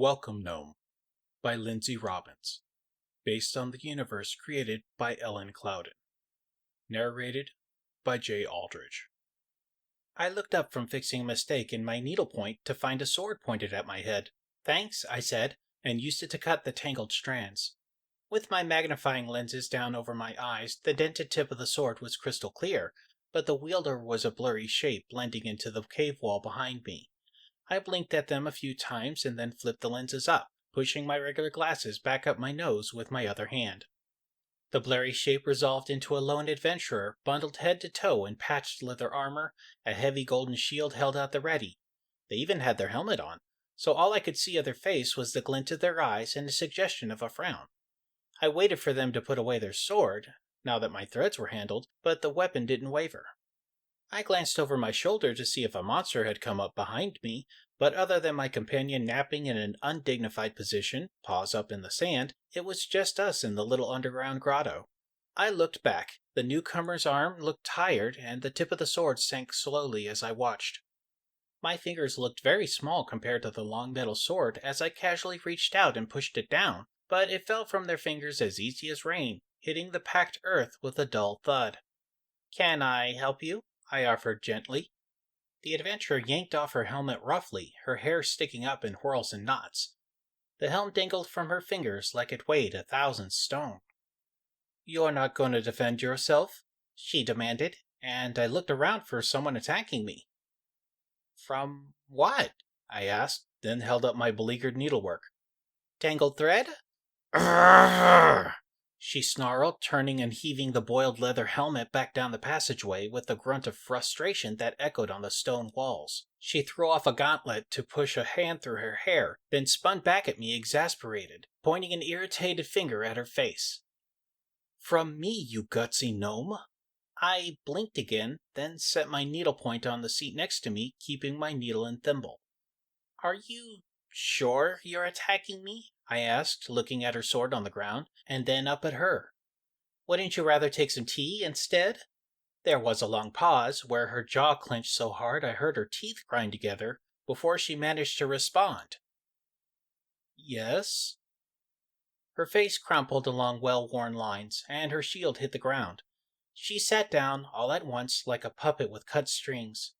Welcome, Gnome by Lindsey Robbins, based on the universe created by Klowden. Narrated by Aldridge. I looked up from fixing a mistake in my needlepoint to find a sword pointed at my head. "Thanks," I said, and used it to cut the tangled strands. With my magnifying lenses down over my eyes, the dented tip of the sword was crystal clear, but the wielder was a blurry shape blending into the cave wall behind me. I blinked at them a few times and then flipped the lenses up, pushing my regular glasses back up my nose with my other hand. The blurry shape resolved into a lone adventurer, bundled head to toe in patched leather armor, a heavy golden shield held out the ready. They even had their helmet on, so all I could see of their face was the glint of their eyes and a suggestion of a frown. I waited for them to put away their sword, now that my threads were handled, but the weapon didn't waver. I glanced over my shoulder to see if a monster had come up behind me, but other than my companion napping in an undignified position, paws up in the sand, it was just us in the little underground grotto. I looked back. The newcomer's arm looked tired, and the tip of the sword sank slowly as I watched. My fingers looked very small compared to the long metal sword as I casually reached out and pushed it down, but it fell from their fingers as easy as rain, hitting the packed earth with a dull thud. "Can I help you?" I offered gently. The adventurer yanked off her helmet roughly, her hair sticking up in whirls and knots. The helm dangled from her fingers like it weighed 1,000 stone. "You're not going to defend yourself?" she demanded, and I looked around for someone attacking me. "From what?" I asked, then held up my beleaguered needlework. "Tangled thread?" "Arrgh!" she snarled, turning and heaving the boiled leather helmet back down the passageway with a grunt of frustration that echoed on the stone walls. She threw off a gauntlet to push a hand through her hair, then spun back at me exasperated, pointing an irritated finger at her face. "From me, you gutsy gnome!" I blinked again, then set my needlepoint on the seat next to me, keeping my needle and thimble. "Are you sure you're attacking me?" I asked, looking at her sword on the ground, and then up at her. "Wouldn't you rather take some tea instead?" There was a long pause, where her jaw clenched so hard I heard her teeth grind together, before she managed to respond. "Yes?" Her face crumpled along well-worn lines, and her shield hit the ground. She sat down, all at once, like a puppet with cut strings.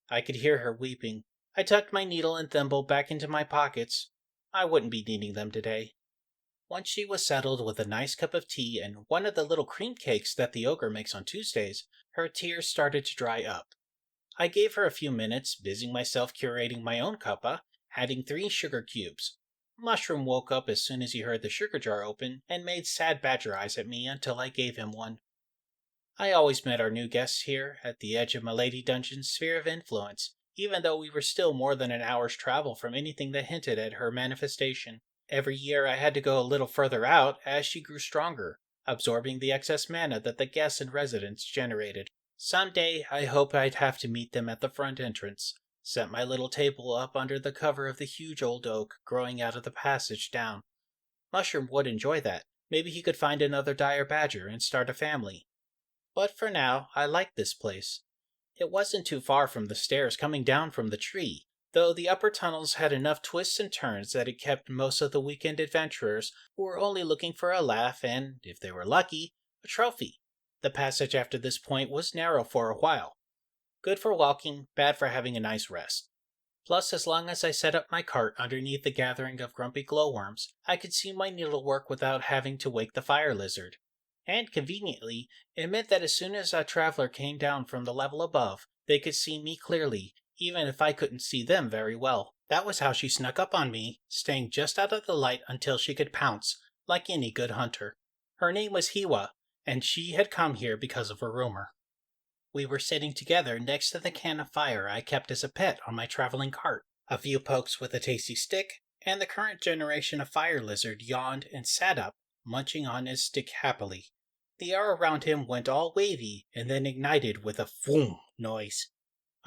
I could hear her weeping. I tucked my needle and thimble back into my pockets. I wouldn't be needing them today. Once she was settled with a nice cup of tea and one of the little cream cakes that the ogre makes on Tuesdays, her tears started to dry up. I gave her a few minutes, busying myself curating my own cuppa, adding 3 sugar cubes. Mushroom woke up as soon as he heard the sugar jar open and made sad badger eyes at me until I gave him one. I always met our new guests here, at the edge of Milady Dungeon's sphere of influence, even though we were still more than an hour's travel from anything that hinted at her manifestation. Every year I had to go a little further out as she grew stronger, absorbing the excess mana that the guests and residents generated. Someday I hope I'd have to meet them at the front entrance, set my little table up under the cover of the huge old oak growing out of the passage down. Mushroom would enjoy that. Maybe he could find another dire badger and start a family. But for now, I liked this place. It wasn't too far from the stairs coming down from the tree, though the upper tunnels had enough twists and turns that it kept most of the weekend adventurers who were only looking for a laugh and, if they were lucky, a trophy. The passage after this point was narrow for a while. Good for walking, bad for having a nice rest. Plus, as long as I set up my cart underneath the gathering of grumpy glowworms, I could see my needlework without having to wake the fire lizard. And conveniently, it meant that as soon as a traveler came down from the level above, they could see me clearly, even if I couldn't see them very well. That was how she snuck up on me, staying just out of the light until she could pounce, like any good hunter. Her name was Hiwa, and she had come here because of a rumor. We were sitting together next to the can of fire I kept as a pet on my traveling cart. A few pokes with a tasty stick, and the current generation of fire lizard yawned and sat up, munching on his stick happily. The air around him went all wavy and then ignited with a "phoom" noise.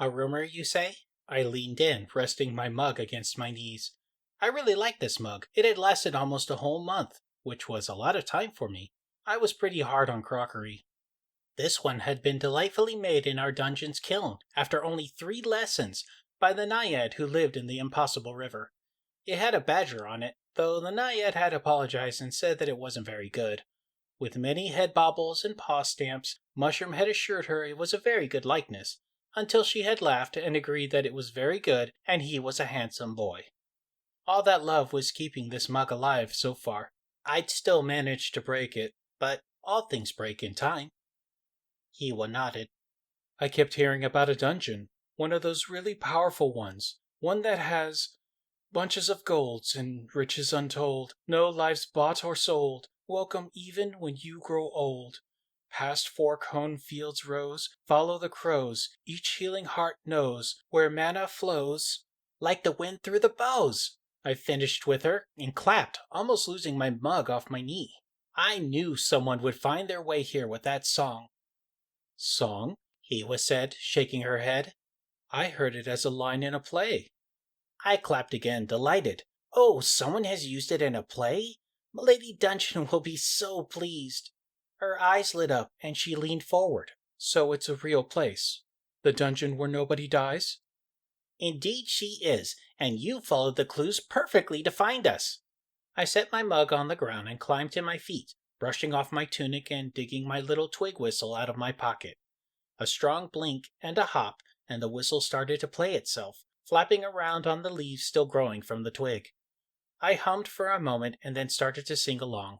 "A rumor, you say?" I leaned in, resting my mug against my knees. I really liked this mug. It had lasted almost a whole month, which was a lot of time for me. I was pretty hard on crockery. This one had been delightfully made in our dungeon's kiln, after only 3 lessons, by the Naiad who lived in the Impossible River. It had a badger on it, though the Naiad had apologized and said that it wasn't very good. With many head bobbles and paw stamps, Mushroom had assured her it was a very good likeness, until she had laughed and agreed that it was very good and he was a handsome boy. All that love was keeping this mug alive so far. I'd still managed to break it, but all things break in time. Hewa nodded. I kept hearing about a dungeon, one of those really powerful ones, one that has bunches of golds and riches untold, no lives bought or sold, welcome even when you grow old. Past 4-cone fields rose, follow the crows, each healing heart knows where mana flows like the wind through the boughs. I finished with her and clapped, almost losing my mug off my knee. I knew someone would find their way here with that song. Song? Hewa said, shaking her head. I heard it as a line in a play. I clapped again, delighted. Oh, someone has used it in a play? Milady Dungeon will be so pleased. Her eyes lit up, and she leaned forward. So it's a real place. The dungeon where nobody dies? Indeed she is, and you followed the clues perfectly to find us. I set my mug on the ground and climbed to my feet, brushing off my tunic and digging my little twig whistle out of my pocket. A strong blink and a hop, and the whistle started to play itself, flapping around on the leaves still growing from the twig. I hummed for a moment and then started to sing along.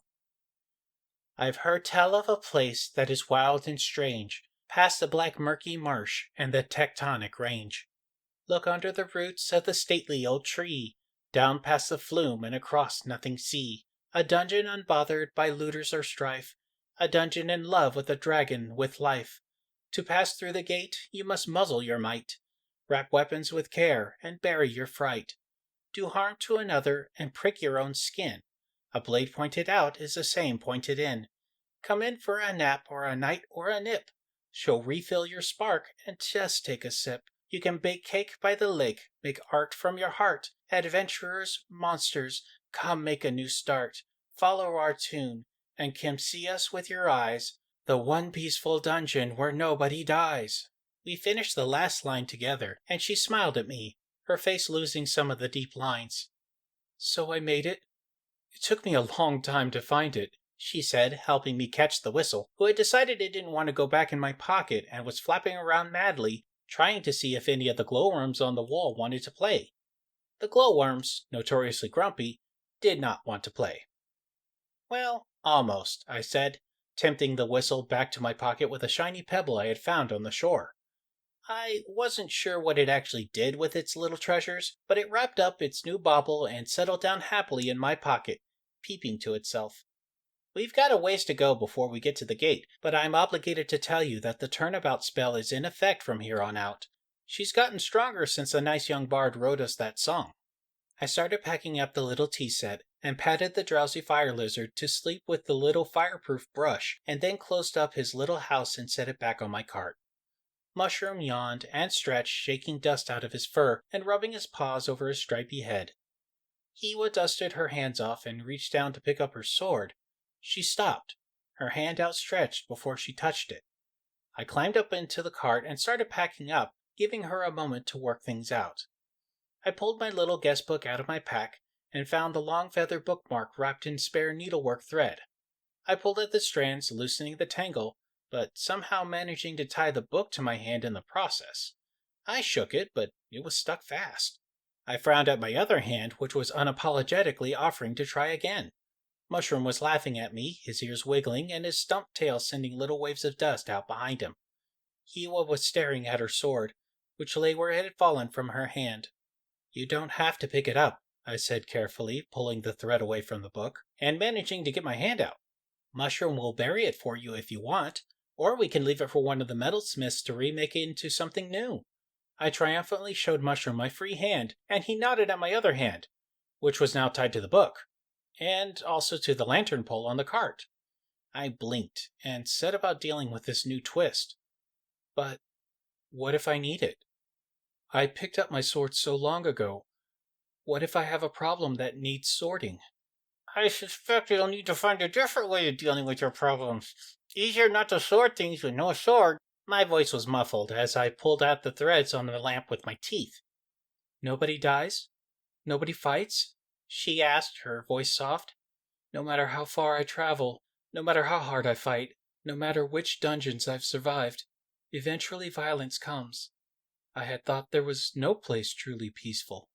I've heard tell of a place that is wild and strange, past the black murky marsh and the tectonic range. Look under the roots of the stately old tree, down past the flume and across nothing see. A dungeon unbothered by looters or strife, a dungeon in love with a dragon with life. To pass through the gate you must muzzle your might, wrap weapons with care and bury your fright. Do harm to another and prick your own skin. A blade pointed out is the same pointed in. Come in for a nap or a night or a nip. She'll refill your spark and just take a sip. You can bake cake by the lake, make art from your heart. Adventurers, monsters, come make a new start. Follow our tune and come see us with your eyes. The one peaceful dungeon where nobody dies. We finished the last line together, and she smiled at me, her face losing some of the deep lines. So I made it? It took me a long time to find it, she said, helping me catch the whistle, who had decided it didn't want to go back in my pocket and was flapping around madly, trying to see if any of the glowworms on the wall wanted to play. The glowworms, notoriously grumpy, did not want to play. Well, almost, I said, tempting the whistle back to my pocket with a shiny pebble I had found on the shore. I wasn't sure what it actually did with its little treasures, but it wrapped up its new bauble and settled down happily in my pocket, peeping to itself. We've got a ways to go before we get to the gate, but I'm obligated to tell you that the turnabout spell is in effect from here on out. She's gotten stronger since the nice young bard wrote us that song. I started packing up the little tea set and patted the drowsy fire lizard to sleep with the little fireproof brush, and then closed up his little house and set it back on my cart. Mushroom yawned and stretched, shaking dust out of his fur and rubbing his paws over his stripy head. Hewa dusted her hands off and reached down to pick up her sword. She stopped, her hand outstretched before she touched it. I climbed up into the cart and started packing up, giving her a moment to work things out. I pulled my little guest book out of my pack and found the long feather bookmark wrapped in spare needlework thread. I pulled at the strands, loosening the tangle, but somehow managing to tie the book to my hand in the process. I shook it, but it was stuck fast. I frowned at my other hand, which was unapologetically offering to try again. Mushroom was laughing at me, his ears wiggling, and his stump tail sending little waves of dust out behind him. Hewa was staring at her sword, which lay where it had fallen from her hand. You don't have to pick it up, I said carefully, pulling the thread away from the book, and managing to get my hand out. Mushroom will bury it for you if you want, or we can leave it for one of the metalsmiths to remake it into something new. I triumphantly showed Mushroom my free hand, and he nodded at my other hand, which was now tied to the book, and also to the lantern pole on the cart. I blinked and set about dealing with this new twist. But what if I need it? I picked up my sword so long ago. What if I have a problem that needs sorting? I suspect you'll need to find a different way of dealing with your problems. Easier not to sort things with no sword. My voice was muffled as I pulled out the threads on the lamp with my teeth. Nobody dies? Nobody fights? she asked, her voice soft. No matter how far I travel, no matter how hard I fight, no matter which dungeons I've survived, eventually violence comes. I had thought there was no place truly peaceful.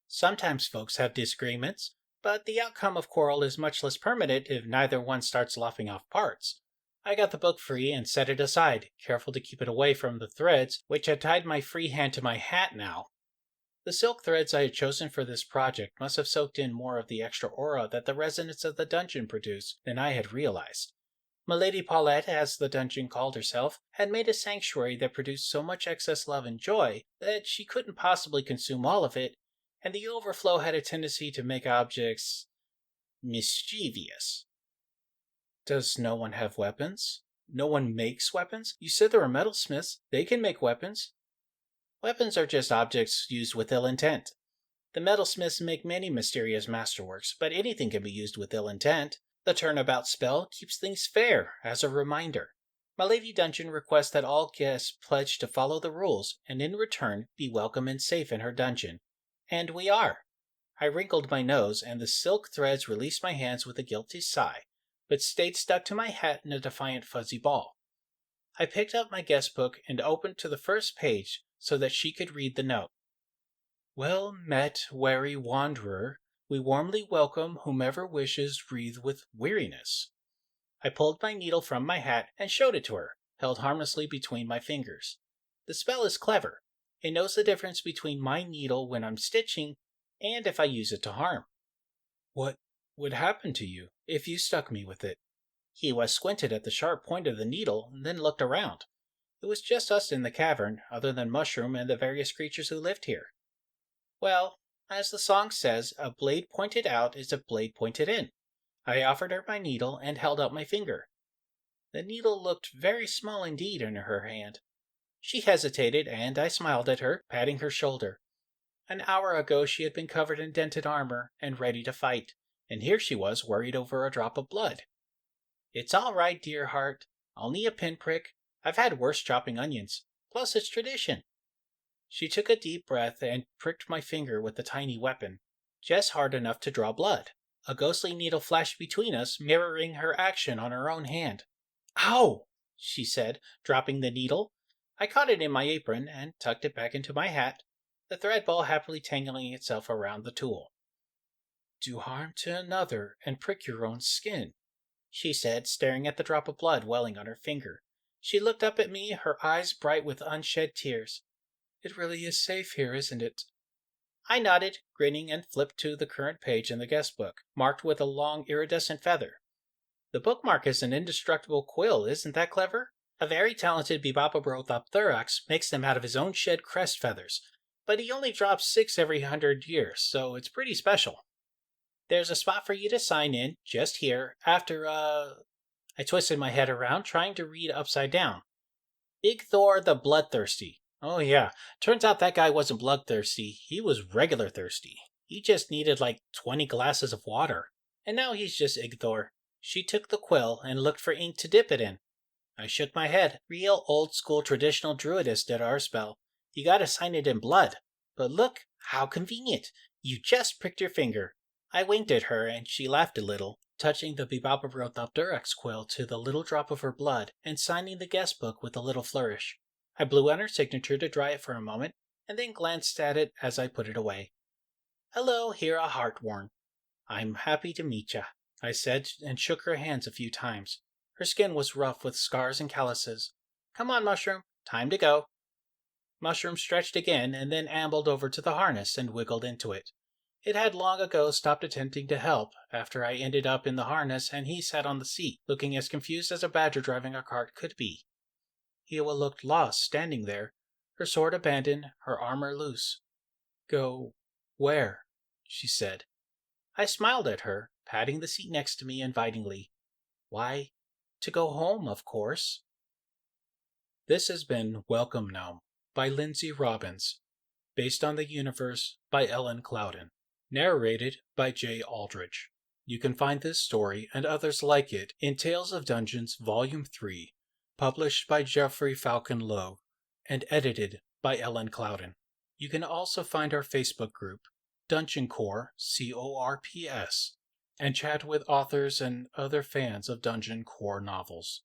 Sometimes folks have disagreements, but the outcome of quarrel is much less permanent if neither one starts lopping off parts. I got the book free and set it aside, careful to keep it away from the threads which had tied my free hand to my hat now. The silk threads I had chosen for this project must have soaked in more of the extra aura that the resonance of the dungeon produced than I had realized. Milady Paulette, as the dungeon called herself, had made a sanctuary that produced so much excess love and joy that she couldn't possibly consume all of it, and the overflow had a tendency to make objects mischievous. Does no one have weapons? No one makes weapons? You said there were metalsmiths. They can make weapons. Weapons are just objects used with ill intent. The metalsmiths make many mysterious masterworks, but anything can be used with ill intent. The turnabout spell keeps things fair, as a reminder. My Lady Dungeon requests that all guests pledge to follow the rules, and in return be welcome and safe in her dungeon. And we are. I wrinkled my nose, and the silk threads released my hands with a guilty sigh, but stayed stuck to my hat in a defiant fuzzy ball. I picked up my guest book and opened to the first page so that she could read the note. Well met, wary wanderer. We warmly welcome whomever wishes breathe with weariness. I pulled my needle from my hat and showed it to her, held harmlessly between my fingers. The spell is clever. It knows the difference between my needle when I'm stitching and if I use it to harm. What would happen to you if you stuck me with it? He squinted at the sharp point of the needle and then looked around. It was just us in the cavern, other than Mushroom and the various creatures who lived here. Well, as the song says, a blade pointed out is a blade pointed in. I offered her my needle and held out my finger. The needle looked very small indeed in her hand. She hesitated, and I smiled at her, patting her shoulder. An hour ago she had been covered in dented armor and ready to fight, and here she was worried over a drop of blood. It's all right, dear heart. Only a pinprick. I've had worse chopping onions. Plus it's tradition. She took a deep breath and pricked my finger with the tiny weapon, just hard enough to draw blood. A ghostly needle flashed between us, mirroring her action on her own hand. Ow! She said, dropping the needle. I caught it in my apron and tucked it back into my hat, the thread ball happily tangling itself around the tool. Do harm to another and prick your own skin, she said, staring at the drop of blood welling on her finger. She looked up at me, her eyes bright with unshed tears. It really is safe here, isn't it? I nodded, grinning, and flipped to the current page in the guest book, marked with a long iridescent feather. The bookmark is an indestructible quill, isn't that clever? A very talented Bebopabrothopteryx makes them out of his own shed crest feathers, but he only drops 6 every 100 years, so it's pretty special. There's a spot for you to sign in, just here, after, I twisted my head around, trying to read upside down. Big Thor the Bloodthirsty. Oh yeah, turns out that guy wasn't bloodthirsty, he was regular thirsty. He just needed like 20 glasses of water. And now he's just Igthor. She took the quill and looked for ink to dip it in. I shook my head. Real old-school traditional druidist did our spell. You gotta sign it in blood. But look, how convenient. You just pricked your finger. I winked at her, and she laughed a little, touching the Bebopabrothopteryx quill to the little drop of her blood and signing the guest book with a little flourish. I blew on her signature to dry it for a moment, and then glanced at it as I put it away. Hello, Hera Heartworn. I'm happy to meet ya, I said, and shook her hands a few times. Her skin was rough with scars and calluses. Come on, Mushroom. Time to go. Mushroom stretched again and then ambled over to the harness and wiggled into it. It had long ago stopped attempting to help after I ended up in the harness and he sat on the seat, looking as confused as a badger driving a cart could be. Hera looked lost, standing there, her sword abandoned, her armor loose. Go where? She said. I smiled at her, patting the seat next to me invitingly. Why, to go home, of course. This has been Welcome Gnome by Lindsey Robbins, based on the universe by Klowden, narrated by J. Aldridge. You can find this story and others like it in Tales of Dungeons Volume 3, published by Jeffrey Falcon Logue, and edited by Klowden. You can also find our Facebook group, Dungeon Core, CORPS, and chat with authors and other fans of Dungeon Core novels.